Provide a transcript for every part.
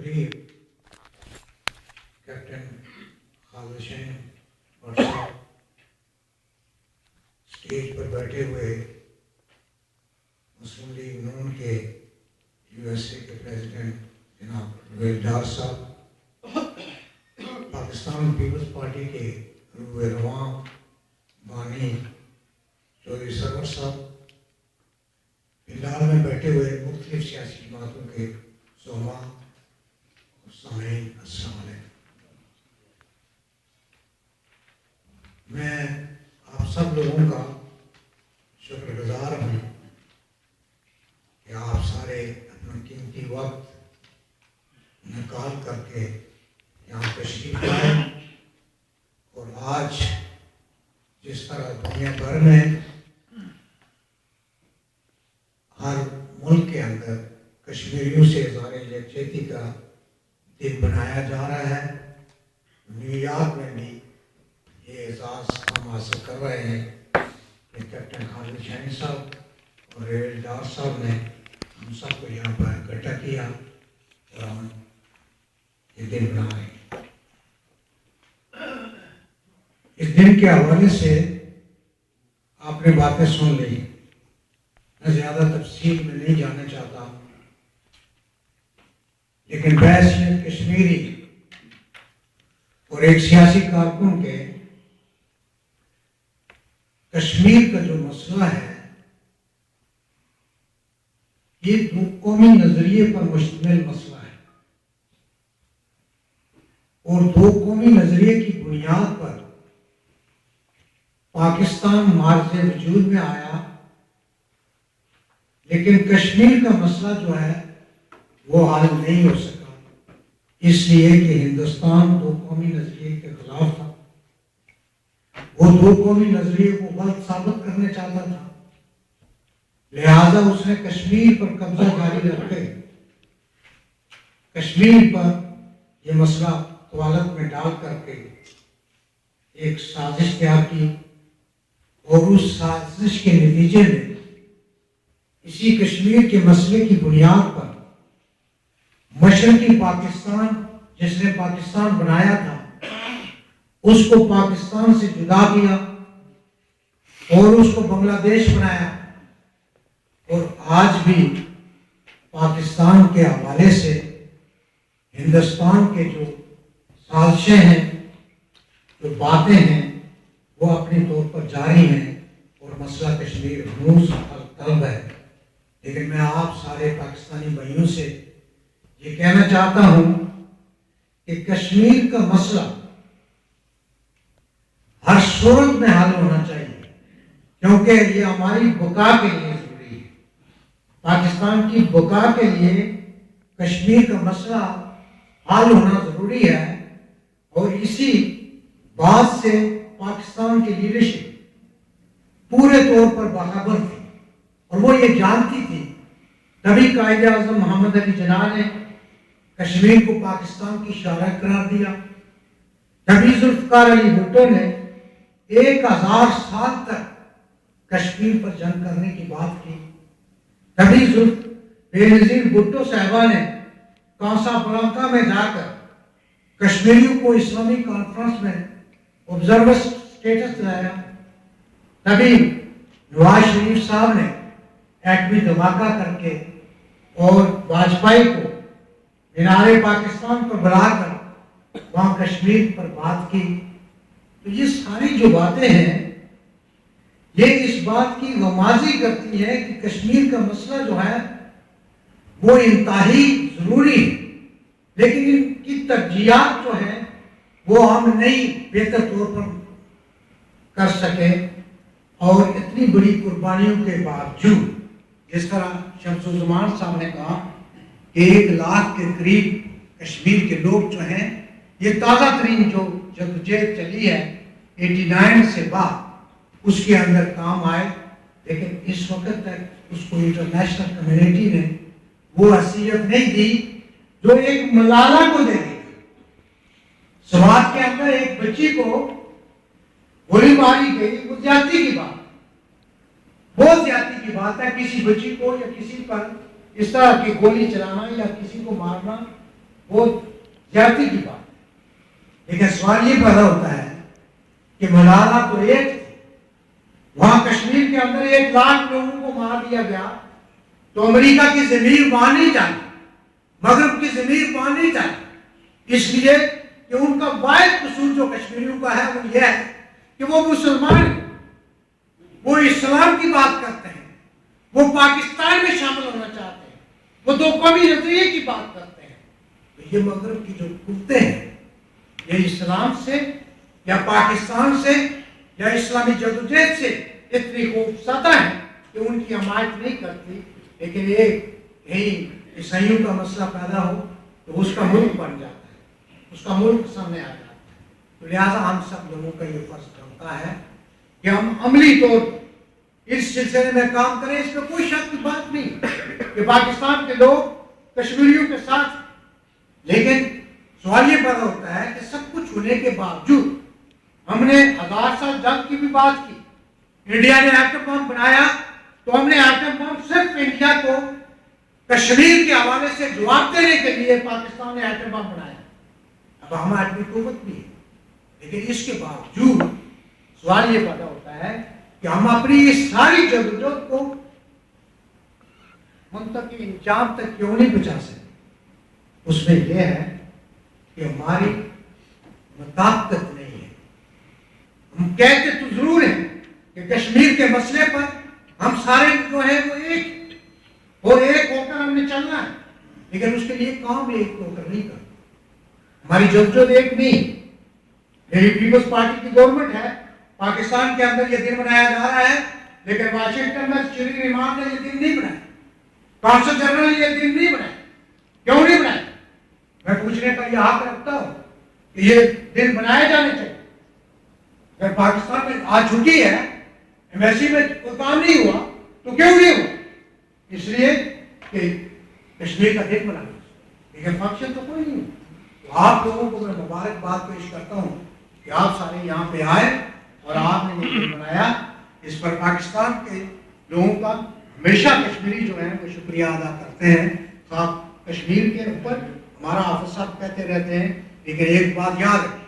تقریر captain Khalid Hussain but صاحب stage پر بیٹھے ہوئے مسلم لیگ نون کے یو ایس اے کے پریزیڈنٹ جناب رویل ڈار صاحب، پاکستان پیپلز پارٹی کے روح رواں بانی چودھری سرور صاحب، پنڈال میں بیٹھے ہوئے مختلف سیاسی جماعتوں کے زعماء اور سامعین، السلام علیکم۔ میں آپ سب لوگوں کا شکر گزار ہوں کہ آپ سارے اپنا قیمتی وقت نکال کر کے یہاں تشریف لائے اور آج جس طرح دنیا بھر میں ہر ملک کے اندر کشمیریوں سے اظہار یکجہتی کا دن بنایا جا رہا ہے، نیو یارک میں بھی یہ اعزاز ہم حاصل کر رہے ہیں کہ کیپٹن خالد حسین صاحب اور رویل ڈار صاحب نے ہم سب کو یہاں پر اکٹھا کیا اور ہم یہ دن بنا رہے ہیں۔ اس دن کے حوالے سے آپ نے باتیں سن لی، میں زیادہ تفصیل میں نہیں جانا چاہتا، لیکن بحیثیت کشمیری اور ایک سیاسی کارکن کے کشمیر کا جو مسئلہ ہے یہ دو قومی نظریے پر مشتمل مسئلہ ہے، اور دو قومی نظریے کی بنیاد پر پاکستان مارز وجود میں آیا، لیکن کشمیر کا مسئلہ جو ہے وہ حل نہیں ہو سکا، اس لیے کہ ہندوستان دو قومی نظریے کے خلاف تھا، وہ دو قومی نظریے کو غلط ثابت کرنا چاہتا تھا، لہذا اس نے کشمیر پر قبضہ جاری رکھے کشمیر پر یہ مسئلہ توالت میں ڈال کر کے ایک سازش تیار کی، اور اس سازش کے نتیجے میں اسی کشمیر کے مسئلے کی بنیاد پر مشرقی پاکستان جس نے پاکستان بنایا تھا اس کو پاکستان سے جدا کیا اور اس کو بنگلہ دیش بنایا، اور آج بھی پاکستان کے حوالے سے ہندوستان کے جو سازشیں ہیں، جو باتیں ہیں، وہ اپنی طور پر جاری ہیں اور مسئلہ کشمیر ہنوز حل طلب ہے۔ لیکن میں آپ سارے پاکستانی بھائیوں سے یہ کہنا چاہتا ہوں کہ کشمیر کا مسئلہ ہر صورت میں حل ہونا چاہیے، کیونکہ یہ ہماری بقا کے لیے ضروری ہے، پاکستان کی بقا کے لیے کشمیر کا مسئلہ حل ہونا ضروری ہے، اور اسی بات سے پاکستان کی لیڈرشپ پورے طور پر باخبر تھی اور وہ یہ جانتی تھی، تبھی قائد اعظم محمد علی جناح نے کشمیر کو پاکستان کی شارع قرار دیا، تبھی ذوالفقار علی بھٹو نے 1000 سال تک کشمیر پر جنگ کرنے کی بات کی، تبھی بے نظیر بھٹو صاحبہ نے کاسا بلانکا میں جا کر کشمیریوں کو اسلامی کانفرنس میں آبزرور سٹیٹس دلایا، تبھی نواز شریف صاحب نے ایٹمی دھماکہ کر کے اور واجپئی کو مینار پاکستان پر بلا کر وہاں کشمیر پر بات کی۔ تو یہ ساری جو باتیں ہیں یہ اس بات کی غمازی کرتی ہے کہ کشمیر کا مسئلہ جو ہے وہ انتہائی ضروری ہے، لیکن ان کی ترجیحات جو ہیں وہ ہم نہیں بہتر طور پر کر سکے، اور اتنی بڑی قربانیوں کے باوجود جس طرح شمس الزمان صاحب نے کہا کہ 1 لاکھ کے قریب کشمیر کے لوگ جو ہیں، یہ تازہ ترین جو جدوجہد چلی ہے 89 سے بعد اس کے اندر کام آئے، لیکن اس وقت تک اس کو انٹرنیشنل کمیونٹی نے وہ حیثیت نہیں دی جو ایک ملالہ کو دے دی۔ سوات کے اندر ایک بچی کو گولی ماری گئی، وہ زیادتی کی بات، بہت زیادتی کی بات ہے، کسی بچی کو یا کسی پر اس طرح کی گولی چلانا یا کسی کو مارنا وہ زیادتی کی بات ہے۔ لیکن سوال یہ پیدا ہوتا ہے کہ ملالا تو ایک تھی، وہاں کشمیر کے اندر 1 لاکھ لوگوں کو مار دیا گیا، تو امریکہ کی زمین وہاں نہیں جانی، مغرب کی زمین وہاں نہیں جانی، اس لیے کہ ان کا واحد قصور جو کشمیریوں کا ہے وہ یہ ہے کہ وہ مسلمان ہیں، وہ اسلام کی بات کرتے ہیں، وہ پاکستان میں شامل ہونا چاہتے ہیں، وہ 2 قومی نظریے کی بات کرتے ہیں۔ تو یہ مغرب کی جو قوتیں ہیں، یہ اسلام سے یا پاکستان سے یا اسلامی جدوجہد سے اتنی خوفزدہ ہیں کہ ان کی حمایت نہیں کرتی، لیکن یہی عیسائیوں کا مسئلہ پیدا ہو تو اس کا ملک بن جاتا ہے، اس کا ملک سامنے آ جاتا ہے۔ تو لہٰذا ہم سب لوگوں کا یہ فرض بنتا ہے کہ ہم عملی طور پر اس سلسلے میں کام کریں۔ اس میں کوئی شک کی بات نہیں کہ پاکستان کے لوگ کشمیریوں کے ساتھ، لیکن سوال یہ پیدا ہوتا ہے کہ سب کچھ ہونے کے باوجود ہم نے 1000 سال جنگ کی بھی بات کی، انڈیا نے ایٹم بم بنایا تو ہم نے ایٹم بم صرف انڈیا کو کشمیر کے حوالے سے جواب دینے کے لیے پاکستان نے ایٹم بم بنایا۔ اب ہم ایٹمی قوت بھی ہے، لیکن اس کے باوجود سوال یہ پیدا ہوتا ہے کہ ہم اپنی اس ساری جدوجہد کو منطقی انجام تک کیوں نہیں پہنچا سکتے؟ اس میں یہ ہے کہ ہماری مطابقت نہیں ہے۔ ہم کہتے تو ضرور ہیں کہ کشمیر کے مسئلے پر ہم سارے جو ہے وہ ایک اور ایک ہو کر ہم نے چلنا ہے، لیکن اس کے لیے کام ایک ہو کر نہیں کرنا۔ ہماری جدوجہد ایک نہیں۔ میری پیپلز پارٹی کی گورنمنٹ ہے، پاکستان کے اندر یہ دن منایا جا رہا ہے، لیکن واشنگٹن میں شریف امام نے یہ دن نہیں بنایا، کونسل جنرل نے یہ دن نہیں بنایا۔ کیوں نہیں بنایا؟ میں پوچھنے کا یہ حق رکھتا ہوں کہ یہ دن بنائے جانے چاہیے۔ اگر پاکستان میں آج چھٹی ہے، ایمبیسی میں کوئی کام نہیں ہوا، تو کیوں نہیں ہوا؟ اس لیے کہ کشمیر کا دن بنا، لیکن فنکشن تو کوئی نہیں ہوا۔ تو آپ لوگوں کو میں مبارکباد پیش کرتا ہوں کہ آپ سارے یہاں پہ آئے اور آپ نے یہ دن بنایا۔ اس پر پاکستان کے لوگوں کا ہمیشہ کشمیری جو ہیں وہ شکریہ ادا کرتے ہیں۔ آپ کشمیر کے اوپر ہمارا حافظ صاحب کہتے رہتے ہیں، لیکن ایک بات یاد رکھیں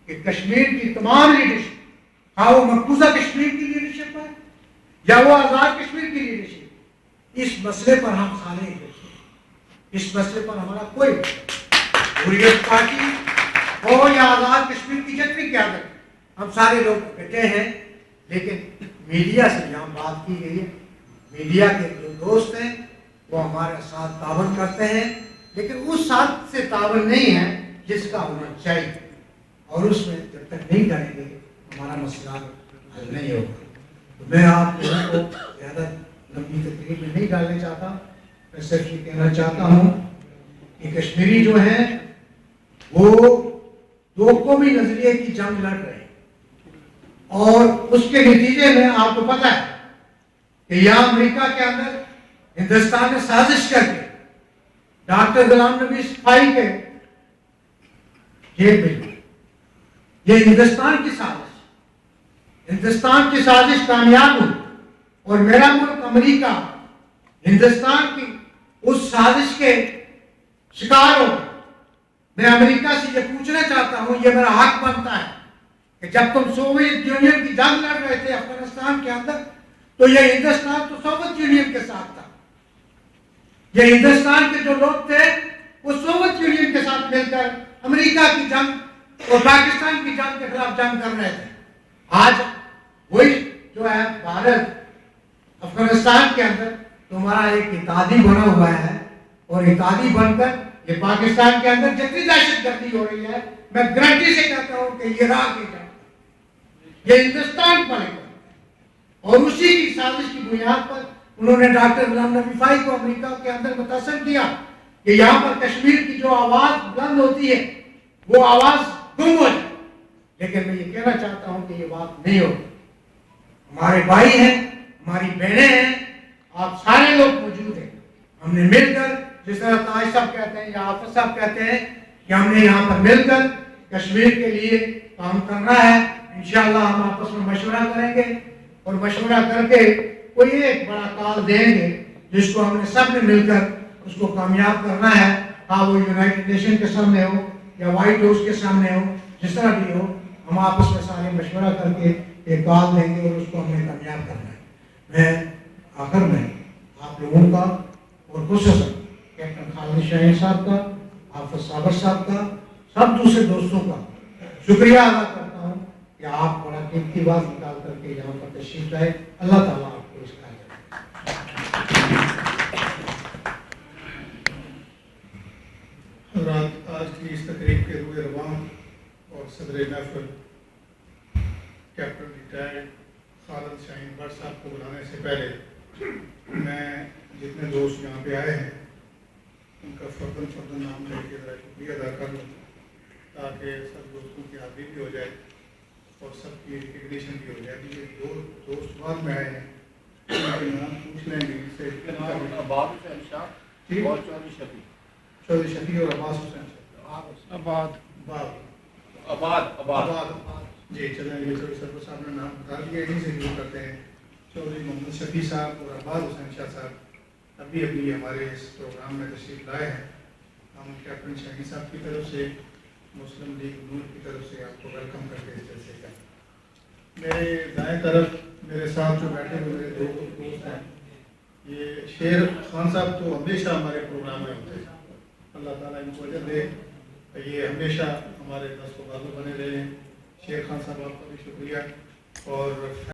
کہ کشمیر کی تمام لیڈرشپ، ہاں وہ مقبوضہ کشمیر کی لیڈرشپ ہے یا وہ آزاد کشمیر کی لیڈرشپ، اس مسئلے پر ہم سارے اس مسئلے پر ہمارا کوئی حریت پارٹی ہو یا آزاد کشمیر کی جتنی قیادت، ہم سارے لوگ بیٹھے ہیں۔ لیکن میڈیا سے یہاں بات کی گئی ہے، میڈیا کے جو دوست ہیں وہ ہمارے ساتھ تعاون کرتے ہیں، لیکن اس ساتھ سے تعاون نہیں ہے جس کا ہونا چاہیے، اور اس میں جب تک نہیں کریں گے ہمارا مسئلہ حل نہیں ہوگا۔ تو میں آپ لوگوں کو زیادہ لمبی تقریر میں نہیں ڈالنا چاہتا، میں صرف یہ کہنا چاہتا ہوں کہ کشمیری جو ہیں وہ 2 قومی نظریے کی جنگ لڑ رہے ہیں، اور اس کے نتیجے میں آپ کو پتہ ہے کہ یہاں امریکہ کے اندر ہندوستان نے سازش کر کے ڈاکٹر غلام نبی صفائی کے جیل میں، یہ ہندوستان کی سازش کامیاب ہوئی، اور میرا ملک امریکہ ہندوستان کی اس سازش کے شکار ہو۔ میں امریکہ سے یہ پوچھنا چاہتا ہوں، یہ میرا حق بنتا ہے کہ جب تم سوویت یونین کی جنگ لڑ رہے تھے افغانستان کے اندر، تو یہ ہندوستان تو سوویت یونین کے ساتھ تھا، یہ ہندوستان کے جو لوگ تھے وہ سوویت یونین کے ساتھ مل کر امریکہ کی جنگ اور پاکستان کی جنگ کے خلاف جنگ کر رہے تھے۔ آج وہی جو ہے بھارت افغانستان کے اندر تمہارا ایک اتحادی بنا ہوا ہے، اور اتحادی بن کر یہ پاکستان کے اندر جتنی دہشت گردی ہو رہی ہے، میں گارنٹی سے کہتا ہوں کہ یہ راہ کی جنگ، یہ ہندوستان پر ہے، اور اسی کی سازش کی بنیاد پر انہوں نے ڈاکٹر غلام نبی صفائی کو امریکہ کے اندر متاثر کیا کہ یہاں پر کشمیر کی جو آواز بلند ہوتی ہے وہ آواز گم ہو جائے۔ لیکن میں یہ کہنا چاہتا ہوں کہ یہ بات نہیں ہوگی۔ ہمارے بھائی ہیں، ہماری بہنیں ہیں، آپ سارے لوگ موجود ہیں، ہم نے مل کر، جس طرح تاج صاحب کہتے ہیں یا حافظ صاحب کہتے ہیں کہ ہم نے یہاں پر مل کر کشمیر کے لیے کام کرنا ہے۔ انشاءاللہ ہم آپس میں مشورہ کریں گے، اور مشورہ کر کے کوئی ایک بڑا کال دیں گے جس کو ہم نے سب نے مل کر اس کو کامیاب کرنا ہے۔ ہاں وہ یونائٹڈ نیشن کے سامنے ہو یا وائٹ ہاؤس کے سامنے ہو، جس طرح بھی ہو، ہم آپس میں سارے مشورہ کر کے ایک کال دیں گے اور اس کو ہمیں کامیاب کرنا ہے۔ میں آخر میں آپ لوگوں کا اور خصوصاً کیپٹن خالد شاہین صاحب کا، حافظ صابر صاحب کا، سب دوسرے دوستوں کا شکریہ ادا کرتا ہوں کہ آپ بڑا قیمتی وقت نکال کر کے یہاں پر تشریف لائے۔ اللہ تعالیٰ آپ کو اس کا حضرات، آج کی اس تقریب کے روح رواں اور صدر محفل captain retired Khalid Shaheen but صاحب کو بلانے سے پہلے میں جتنے دوست یہاں پہ آئے ہیں ان کا فرداً نام لے کے ذرا شکریہ ادا کر لوں، تاکہ سب دوستوں کی حاضری بھی ہو جائے اور سب کی ریکگنیشن بھی ہو جائے۔ یہ دو دوست بعد میں آئے ہیں، ان کے نام پوچھ لیں گے سے آباد حسین شاہ اور چودھری شفیع، چودھری شفیع اور عباس حسین آباد جی چلیں گے۔ چودھری سرور صاحب نے نام بتا دیا، انہیں سے شروع کرتے ہیں۔ چودھری محمد شفیع صاحب اور عباس حسین شاہ صاحب ابھی ہمارے اس پروگرام میں تشریف لائے ہیں۔ ہم کیپٹن شاہین صاحب کی طرف سے، مسلم لیگ نون کی طرف سے آپ کو ویلکم کرتے ہیں اس جلسے کا۔ میرے دائیں طرف میرے ساتھ جو بیٹھے ہوئے میرے دو دوست ہیں، یہ شیر خان صاحب تو ہمیشہ ہمارے پروگرام میں ہوتے ہیں، اللہ تعالیٰ ان کو اجر دے، یہ ہمیشہ ہمارے دست و بازو بنے رہے ہیں۔ شیر خان صاحب آپ کا بھی شکریہ، اور